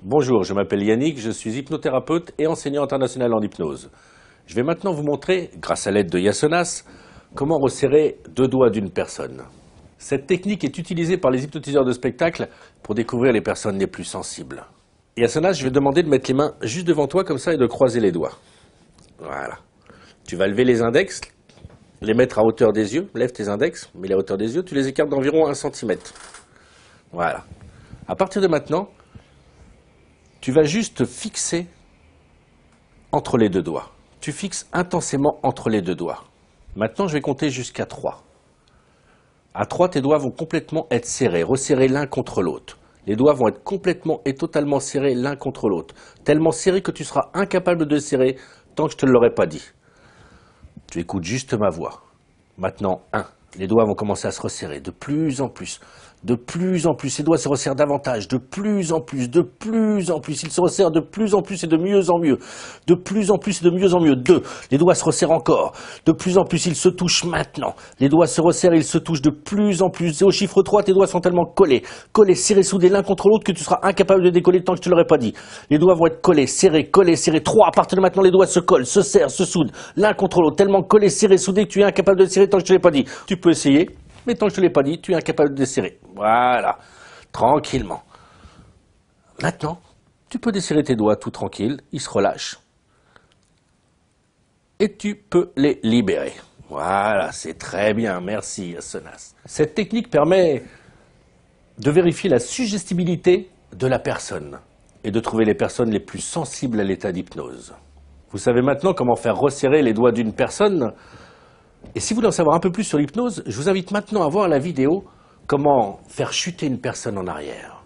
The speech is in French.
Bonjour, je m'appelle Yannick, je suis hypnothérapeute et enseignant international en hypnose. Je vais maintenant vous montrer, grâce à l'aide de Yasonas, comment resserrer deux doigts d'une personne. Cette technique est utilisée par les hypnotiseurs de spectacle pour découvrir les personnes les plus sensibles. Yasonas, je vais te demander de mettre les mains juste devant toi comme ça et de croiser les doigts. Voilà. Tu vas lever les index, les mettre à hauteur des yeux. Lève tes index, mets-les à hauteur des yeux, tu les écartes d'environ 1 cm. Voilà. À partir de maintenant, tu vas juste fixer entre les deux doigts. Tu fixes intensément entre les deux doigts. Maintenant, je vais compter jusqu'à 3. À 3, tes doigts vont complètement être serrés, resserrés l'un contre l'autre. Les doigts vont être complètement et totalement serrés l'un contre l'autre. Tellement serrés que tu seras incapable de les serrer tant que je ne te l'aurai pas dit. Tu écoutes juste ma voix. Maintenant, 1. Les doigts vont commencer à se resserrer de plus en plus. De plus en plus, les doigts se resserrent davantage, de plus en plus, de plus en plus. Ils se resserrent de plus en plus et de mieux en mieux. De plus en plus et de mieux en mieux. 2. Les doigts se resserrent encore. De plus en plus, ils se touchent maintenant. Les doigts se resserrent et ils se touchent de plus en plus. Et au chiffre 3, tes doigts sont tellement collés, serrés, soudés l'un contre l'autre que tu seras incapable de décoller tant que je te l'aurai pas dit. Les doigts vont être collés, serrés. 3. À partir de maintenant, les doigts se collent, se serrent, se soudent l'un contre l'autre. Tellement collés, serrés, soudés que tu es incapable de les serrer tant que je te l'ai pas dit. Tu peux essayer. Mais tant que je ne te l'ai pas dit, tu es incapable de desserrer. Voilà, tranquillement. Maintenant, tu peux desserrer tes doigts tout tranquille, ils se relâchent. Et tu peux les libérer. Voilà, c'est très bien, merci Yasonas. Cette technique permet de vérifier la suggestibilité de la personne et de trouver les personnes les plus sensibles à l'état d'hypnose. Vous savez maintenant comment faire resserrer les doigts d'une personne. Et si vous voulez en savoir un peu plus sur l'hypnose, je vous invite maintenant à voir la vidéo « Comment faire chuter une personne en arrière ».